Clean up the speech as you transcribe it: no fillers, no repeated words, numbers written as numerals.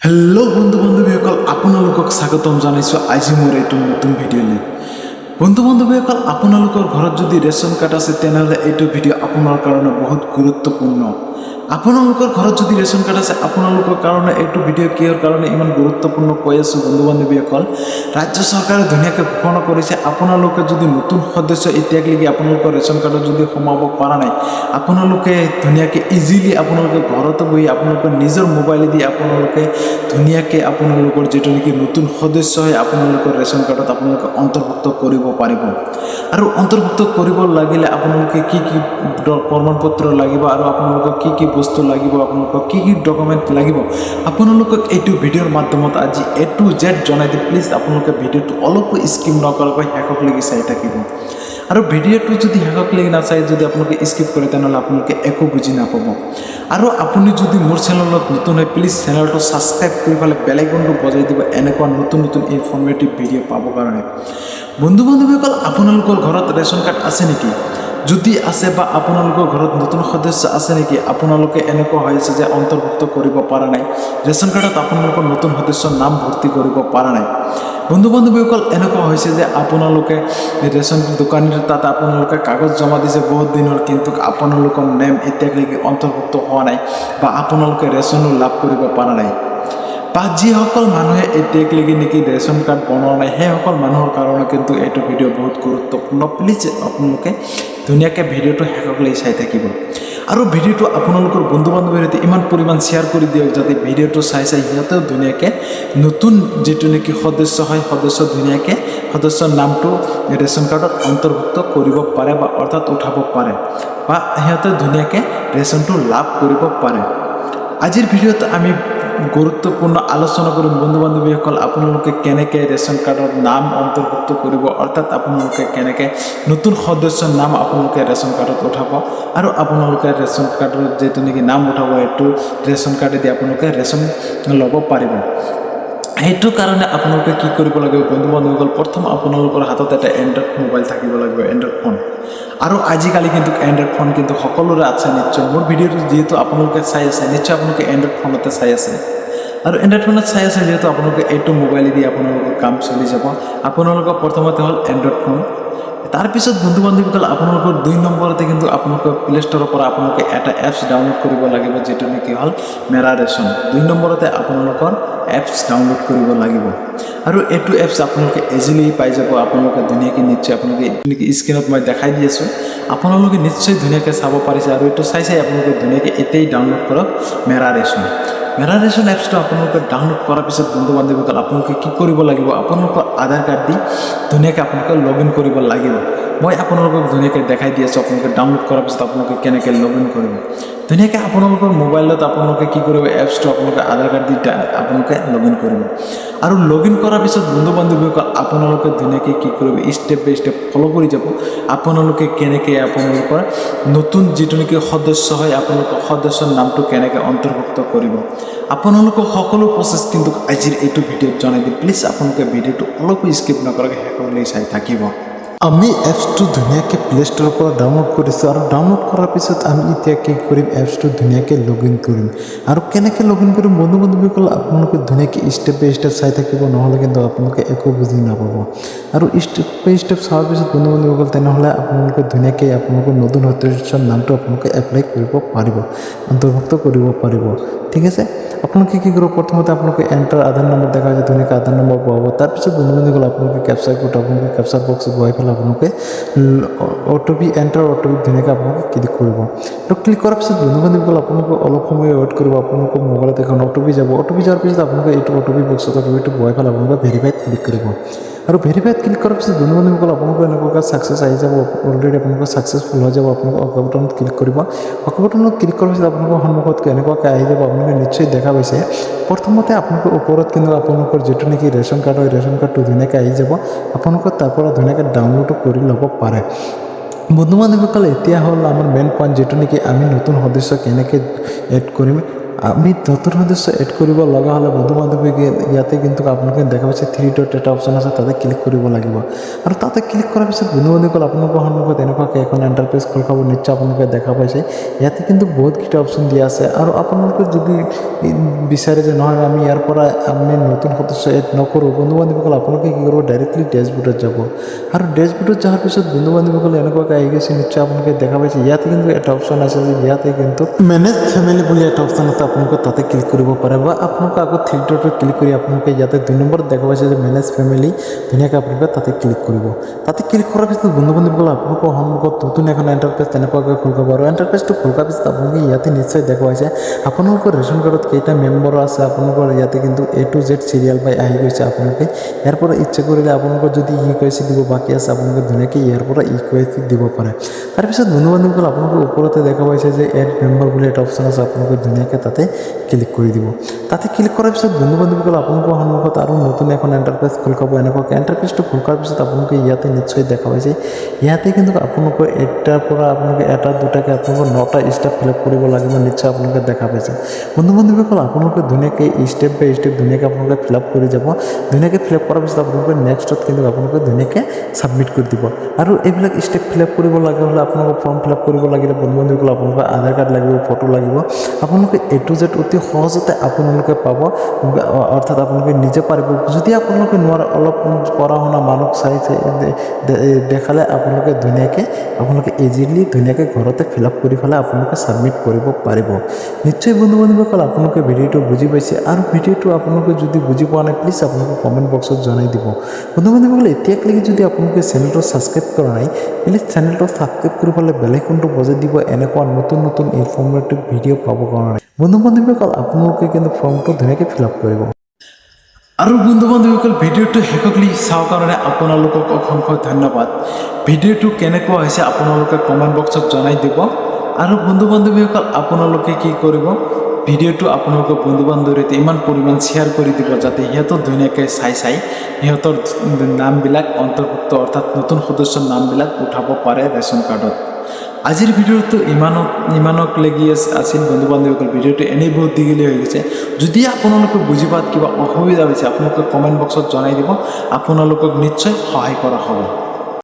Hello' বন্ধু বান্ধৱীসকল আপোনালোকক স্বাগতম জনাইছোঁ আজি মোৰ এইটো নতুন ভিডিঅ'লৈ। বন্ধু বান্ধৱীসকল আপোনালোকৰ ঘৰত যদি ৰেচন কাৰ্ড আছে তেনেহ'লে এইটো ভিডিঅ' আপোনাৰ কাৰণে বহুত গুৰুত্বপূৰ্ণ। আপোনালোকৰ ঘৰত যদি ৰেচন কাৰ্ড আছে আপোনালোকৰ কাৰণে এইটো ভিডিঅ' কিহৰ কাৰণে ইমান গুৰুত্বপূৰ্ণ কৈ আছোঁ বন্ধু বান্ধৱীসকল। ৰাজ্য চৰকাৰে ধুনীয়াকৈ ঘোষণা কৰিছে আপোনালোকে যদি নতুন সদস্য এতিয়ালৈকে আপোনালোকৰ ৰেচন কাৰ্ডত যদি সোমাব পৰা নাই, আপোনালোকে ধুনীয়াকৈ ইজিলি আপোনালোকে ঘৰতে বহি আপোনালোকৰ নিজৰ মোবাইলেদি আপোনালোকে ধুনীয়াকৈ আপোনালোকৰ যিটো নেকি নতুন সদস্য হয় আপোনালোকৰ ৰেচন কাৰ্ডত আপোনালোকে অন্তৰ্ভুক্ত কৰিব পাৰিব। আৰু অন্তৰ্ভুক্ত কৰিব লাগিলে আপোনালোকে কি কি প্ৰমাণপত্ৰ লাগিব আৰু আপোনালোকক কি কি বস্তু লাগিব, আপোনালোকক কি কি ডকুমেণ্ট লাগিব, আপোনালোকক এইটো ভিডিঅ'ৰ মাধ্যমত আজি A to Z জনাই দিম। প্লিজ আপোনালোকে ভিডিঅ'টো অলপো স্কিপ নকৰাকৈ শেষলৈকে চাই থাকিব। আৰু ভিডিঅ'টো যদি শেষলৈকে নাচাই যদি আপোনালোকে স্কিপ কৰে তেনেহ'লে আপোনালোকে একো বুজি নাপাব। আৰু আপুনি যদি মোৰ চেনেলত নতুন হয় প্লিজ চেনেলটো ছাবস্ক্ৰাইব কৰি পেলাই বেল আইকনটো বজাই দিব এনেকুৱা নতুন নতুন ইনফৰ্মেটিভ ভিডিঅ' পাবৰ কাৰণে। বন্ধু বান্ধৱীসকল আপোনালোকৰ ঘৰত ৰেচন কাৰ্ড আছে নেকি? যদি আছে বা আপোনালোকৰ ঘৰত নতুন সদস্য আছে নেকি, আপোনালোকে এনেকুৱা হৈছে যে অন্তৰ্ভুক্ত কৰিব পৰা নাই, ৰেচন কাৰ্ডত আপোনালোকৰ নতুন সদস্যৰ নাম ভৰ্তি কৰিব পৰা নাই। বন্ধু বান্ধৱীসকল এনেকুৱা হৈছে যে আপোনালোকে ৰেচন দোকানীৰ তাত আপোনালোকে কাগজ জমা দিছে বহুত দিন হ'ল, কিন্তু আপোনালোকৰ নেম এতিয়ালৈকে অন্তৰ্ভুক্ত হোৱা নাই বা আপোনালোকে ৰেচনো লাভ কৰিব পৰা নাই। বা যিসকল মানুহে এতিয়ালৈকে নেকি ৰেচন কাৰ্ড বনোৱা নাই সেইসকল মানুহৰ কাৰণে কিন্তু এইটো ভিডিঅ' বহুত গুৰুত্বপূৰ্ণ। প্লিজ আপোনালোকে ধুনীয়াকৈ ভিডিঅ'টো শেষলৈকে চাই থাকিব। আৰু ভিডিঅ'টো আপোনালোকৰ বন্ধু বান্ধৱীৰ সৈতে ইমান পৰিমাণ শ্বেয়াৰ কৰি দিয়ক যাতে ভিডিঅ'টো চাই সিহঁতেও ধুনীয়াকৈ নতুন যিটো নেকি সদস্য হয় সদস্য ধুনীয়াকৈ সদস্যৰ নামটো ৰেচন কাৰ্ডত অন্তৰ্ভুক্ত কৰিব পাৰে বা অৰ্থাৎ উঠাব পাৰে বা সিহঁতে ধুনীয়াকৈ ৰেচনটো লাভ কৰিব পাৰে। আজিৰ ভিডিঅ'ত আমি গুৰুত্বপূৰ্ণ আলোচনা কৰিম বন্ধু বান্ধৱীসকল আপোনালোকে কেনেকৈ ৰেচন কাৰ্ডৰ নাম অন্তৰ্ভুক্ত কৰিব, অৰ্থাৎ আপোনালোকে কেনেকৈ নতুন সদস্যৰ নাম আপোনালোকে ৰেচন কাৰ্ডত উঠাব আৰু আপোনালোকে ৰেচন কাৰ্ডৰ যিটো নেকি নাম উঠাব এইটো ৰেচন কাৰ্ডেদি আপোনালোকে ৰেচন ল'ব পাৰিব। সেইটো কাৰণে আপোনালোকে কি কৰিব লাগিব বন্ধু বান্ধৱীসকল, প্ৰথম আপোনালোকৰ হাতত এটা এণ্ড্ৰইড মোবাইল থাকিব লাগিব, এণ্ড্ৰইড ফোন। আৰু আজিকালি কিন্তু এণ্ড্ৰইড ফোন কিন্তু সকলোৰে আছে নিশ্চয়। মোৰ ভিডিঅ'টো যিহেতু আপোনালোকে চাই আছে নিশ্চয় আপোনালোকে এণ্ড্ৰইড ফোনতে চাই আছে। আৰু এণ্ড্ৰইড ফোনত চাই আছে যিহেতু আপোনালোকে এইটো মোবাইলেদি আপোনালোকৰ কাম চলি যাব। আপোনালোকৰ প্ৰথমতে হ'ল এণ্ড্ৰইড ফোন। তাৰপিছত বন্ধু বান্ধৱীসকল আপোনালোকৰ 2 নম্বৰতে কিন্তু আপোনালোকৰ প্লে ষ্ট'ৰৰ পৰা আপোনালোকে এটা এপছ ডাউনলোড কৰিব লাগিব যিটো নেকি হ'ল মেৰা ৰেচন। 2 নম্বৰতে আপোনালোকৰ এপছ ডাউনলোড কৰিব লাগিব। আৰু এইটো এপছ আপোনালোকে ইজিলি পাই যাব। আপোনালোকে ধুনীয়াকৈ নিশ্চয় আপোনালোকে নেকি স্ক্ৰীণত মই দেখাই দি আছোঁ, আপোনালোকে নিশ্চয় ধুনীয়াকৈ চাব পাৰিছে। আৰু এইটো চাই আপোনালোকে ধুনীয়াকৈ এতিয়াই ডাউনলোড কৰক মেৰা ৰেচন। মেৰা ৰেচন এপছটো আপোনালোকে ডাউনলোড কৰাৰ পিছত বন্ধু বান্ধৱীসকল আপোনালোকে কি কৰিব লাগিব, আপোনালোকৰ আধাৰ কাৰ্ড দি ধুনীয়াকৈ আপোনালোকে লগ ইন কৰিব লাগিব। মই আপোনালোকক ধুনীয়াকৈ দেখাই দি আছোঁ। আপোনালোকে ডাউনলোড কৰাৰ পিছত আপোনালোকে কেনেকৈ লগ ইন কৰিব। ধুনীয়াকৈ আপোনালোকৰ মোবাইলত আপোনালোকে কি কৰিব, এপছটো আপোনালোকে আধাৰ কাৰ্ড দি আপোনালোকে লগ ইন কৰিব। আৰু লগ ইন কৰাৰ পিছত বন্ধু বান্ধৱীসকল আপোনালোকে ধুনীয়াকৈ কি কৰিব, ষ্টেপ বাই ষ্টেপ ফ'ল' কৰি যাব। আপোনালোকে কেনেকৈ আপোনালোকৰ নতুন যিটো নেকি সদস্য হয় আপোনালোকৰ সদস্যৰ নামটো কেনেকৈ অন্তৰ্ভুক্ত কৰিব, আপোনালোকক সকলো প্ৰচেছ কিন্তু আজিৰ এইটো ভিডিঅ'ত জনাই দিম। প্লিজ আপোনালোকে ভিডিঅ'টো অলপো স্কিপ নকৰাকৈ শেষলৈ চাই থাকিব। আমি এপছটো ধুনীয়াকৈ প্লে ষ্ট'ৰৰ পৰা ডাউনলোড কৰিছোঁ। আৰু ডাউনলোড কৰাৰ পিছত আমি এতিয়া কি কৰিম, এপছটো ধুনীয়াকৈ লগ ইন কৰিম। আৰু কেনেকৈ লগ ইন কৰিম বন্ধু বান্ধৱীসকল আপোনালোকে ধুনীয়াকৈ ষ্টেপ বাই ষ্টেপ চাই থাকিব, নহ'লে কিন্তু আপোনালোকে একো বুজি নাপাব। আৰু ষ্টেপ বাই ষ্টেপ চোৱাৰ পিছত বন্ধু বান্ধৱীসকল তেনেহ'লে আপোনালোকে ধুনীয়াকৈ আপোনালোকৰ নতুন সদস্যৰ নামটো আপোনালোকে এপ্লাই কৰিব পাৰিব, অন্তৰ্ভুক্ত কৰিব পাৰিব। ঠিক আছে, আপোনালোকে কি কৰিব, প্ৰথমতে আপোনালোকে এণ্টাৰ আধাৰ নম্বৰ দেখা যায়, ধুনীয়াকৈ আধাৰ নম্বৰ পাব। তাৰপিছত বন্ধু বান্ধৱীসকল আপোনালোকে কেপচাৰ কোড আপোনালোকে কেপচাৰ বক্সত বহাই পেলাই আপোনালোকে OTP এণ্টাৰ OTP ধুনীয়াকৈ আপোনালোকে ক্লিক কৰিব। আৰু ক্লিক কৰাৰ পিছত বন্ধু বান্ধৱীসকল আপোনালোকে অলপ সময় ৱেইট কৰিব। আপোনালোকৰ মোবাইলত এখন OTP যাব। OTP যোৱাৰ পিছত আপোনালোকে এইটো OTP বক্সত OTPটো বহাই পেলাই আপোনালোকে ভেৰিফাইড ক্লিক কৰিব। আৰু ভেৰিফাইড ক্লিক কৰাৰ পিছত বন্ধু বান্ধৱীসকল আপোনালোকৰ এনেকুৱাকৈ ছাকচেছ আহি যাব, অলৰেডি আপোনালোকৰ ছাকচেছফুল হৈ যাব। আপোনালোকৰ অ'কে বাটনত ক্লিক কৰিব। অ'কে বাটনত ক্লিক কৰাৰ পিছত আপোনালোকৰ সন্মুখত এনেকুৱাকৈ আহি যাব। আপোনালোকে নিশ্চয় দেখা পাইছে প্ৰথমতে আপোনালোকৰ ওপৰত কিন্তু আপোনালোকৰ যিটো নেকি ৰেচন কাৰ্ড হয় ৰেচন কাৰ্ডটো ধুনীয়াকৈ আহি যাব। আপোনালোকে তাৰ পৰা ধুনীয়াকৈ ডাউনলোডো কৰি ল'ব পাৰে। বন্ধু বান্ধৱীসকল এতিয়া হ'ল আমাৰ মেইন পইণ্ট যিটো নেকি আমি নতুন সদস্য কেনেকৈ এড কৰিম। আমি নতুন সদস্য এড কৰিব লগা হ'লে বন্ধু বান্ধৱীক ইয়াতে কিন্তু আপোনালোকে দেখা পাইছে 3 ডট এটা অপশ্যন আছে, তাতে ক্লিক কৰিব লাগিব। আৰু তাতে ক্লিক কৰাৰ পিছত বন্ধু বান্ধৱীসকল আপোনালোকৰ সন্মুখত এনেকুৱাকৈ এখন এণ্টাৰপেজ খোল খাব, নিশ্চয় আপোনালোকে দেখা পাইছে। ইয়াতে কিন্তু বহুতকেইটা অপশ্যন দিয়া আছে। আৰু আপোনালোকে যদি বিচাৰে যে নহয় আমি ইয়াৰ পৰা আমি নতুন সদস্য এড নকৰোঁ, বন্ধু বান্ধৱীসকল আপোনালোকে কি কৰিব, ডাইৰেক্টলি ডেছবোৰ্ডত যাব। আৰু ডেছবোৰ্ডত যোৱাৰ পিছত বন্ধু বান্ধৱীসকল এনেকুৱাকৈ আহি গৈছে, নিশ্চয় আপোনালোকে দেখা পাইছে। ইয়াতে কিন্তু এটা অপশ্যন আছে যে ইয়াতে কিন্তু মেনেজ ফেমিলি বুলি এটা অপশ্যন আছে, আপোনালোকে তাতে ক্লিক কৰিব পাৰে। বা আপোনালোকে আকৌ 3 ডটত ক্লিক কৰি আপোনালোকে ইয়াতে 2 নম্বৰত দেখা পাইছে যে মেনেজ ফেমিলি, ধুনীয়াকৈ আপোনালোকে তাতে ক্লিক কৰিব। তাতে ক্লিক কৰাৰ পিছত বন্ধু বান্ধৱীসকল আপোনালোকৰ সন্মুখত নতুন এখন এণ্টাৰপেজ তেনেকুৱাকৈ খোল খাব। আৰু এণ্টাৰপেজটো খোল খোৱাৰ পিছত আপোনালোকে ইয়াতে নিশ্চয় দেখা পাইছে আপোনালোকৰ ৰেচন কাৰ্ডত কেইটা মেম্বাৰ আছে। আপোনালোকৰ ইয়াতে কিন্তু A to Z চিৰিয়েল বাই আহি গৈছে। আপোনালোকে ইয়াৰ পৰা ইচ্ছা কৰিলে আপোনালোকৰ যদি EKYC দিব বাকী আছে, আপোনালোকে ধুনীয়াকৈ ইয়াৰ পৰা EKYC দিব পাৰে। তাৰপিছত বন্ধু বান্ধৱীসকল আপোনালোকে ওপৰতে দেখা পাইছে যে এড মেম্বাৰ বুলি এটা অপশ্যন আছে, আপোনালোকে ধুনীয়াকৈ তাতে ক্লিক কৰি দিব। তাতে ক্লিক কৰাৰ পিছত বন্ধু বান্ধৱীসকল আপোনালোকৰ সন্মুখত আৰু নতুন এখন এণ্টাৰপেজ খোল খাব। এনেকুৱাকৈ এণ্টাৰপেজটো খোল খোৱাৰ পিছত আপোনালোকে ইয়াতে নিশ্চয় দেখা পাইছে, ইয়াতে কিন্তু আপোনালোকৰ এটাৰ পৰা আপোনালোকে এটা দুটাকৈ আপোনালোকৰ 9টা ষ্টেপ ফিল আপ কৰিব লাগিব, নিশ্চয় আপোনালোকে দেখা পাইছে। বন্ধু বান্ধৱীসকল আপোনালোকে ধুনীয়াকৈ ষ্টেপ বাই ষ্টেপ ধুনীয়াকৈ আপোনালোকে ফিল আপ কৰি যাব। ধুনীয়াকৈ ফিল আপ কৰাৰ পিছত আপোনালোকে নেক্সটত কিন্তু আপোনালোকে ধুনীয়াকৈ ছাবমিট কৰি দিব। আৰু এইবিলাক ষ্টেপ ফিল আপ কৰিব লগা হ'লে আপোনালোকৰ ফৰ্ম ফিল আপ কৰিব লাগিলে বন্ধু বান্ধৱীসকল আপোনালোকৰ আধাৰ কাৰ্ড লাগিব, ফটো লাগিব। আপোনালোকে A to Z অতি সহজতে আপোনালোকে পাব, অৰ্থাৎ আপোনালোকে নিজে পাৰিব। যদি আপোনালোকে নোৱাৰে, অলপ পঢ়া শুনা মানুহক চাই দেখালে আপোনালোকে ধুনীয়াকৈ আপোনালোকে ইজিলি ধুনীয়াকৈ ঘৰতে ফিল আপ কৰি পেলাই আপোনালোকে ছাবমিট কৰিব পাৰিব। নিশ্চয় বন্ধু বান্ধৱীসকল আপোনালোকে ভিডিঅ'টো বুজি পাইছে। আৰু ভিডিঅ'টো আপোনালোকে যদি বুজি পোৱা নাই, প্লিজ আপোনালোকে কমেণ্ট বক্সত জনাই দিব। বন্ধু বান্ধৱীসকল এতিয়ালৈকে যদি আপোনালোকে চেনেলটো ছাবস্ক্ৰাইব কৰা নাই, প্লিজ চেনেলটো ছাবস্ক্ৰাইব কৰি পেলাই বেল আইকনটো বজাই দিব, এনেকুৱা নতুন নতুন ইনফৰ্মেটিভ ভিডিঅ' পাবৰ কাৰণে। বন্ধু বান্ধৱীসকল আপোনালোকে কিন্তু ফৰ্মটো ধুনীয়াকৈ ফিল আপ কৰিব। আৰু বন্ধু বান্ধৱীসকল ভিডিঅ'টো শেষলৈ চাওঁ কাৰণে আপোনালোকক অসংখ্য ধন্যবাদ। ভিডিঅ'টো কেনেকুৱা হৈছে আপোনালোকে কমেণ্ট বক্সত জনাই দিব। আৰু বন্ধু বান্ধৱীসকল আপোনালোকে কি কৰিব, ভিডিঅ'টো আপোনালোকৰ বন্ধু বান্ধৱীৰ সৈতে ইমান পৰিমাণ শ্বেয়াৰ কৰি দিব যাতে সিহঁতৰ ধুনীয়াকৈ চাই সিহঁতৰ নামবিলাক অন্তৰ্ভুক্ত, অৰ্থাৎ নতুন সদস্যৰ নামবিলাক উঠাব পাৰে ৰেচন কাৰ্ডত। আজিৰ ভিডিঅ'টো ইমানক লাগি আছিল বন্ধু বান্ধৱীসকল। ভিডিঅ'টো এনেই বহুত দীঘলীয়া হৈ গৈছে। যদি আপোনালোকে বুজি পোৱাত কিবা অসুবিধা হৈছে আপোনালোকে কমেণ্ট বক্সত জনাই দিব, আপোনালোকক নিশ্চয় সহায় কৰা হ'ব।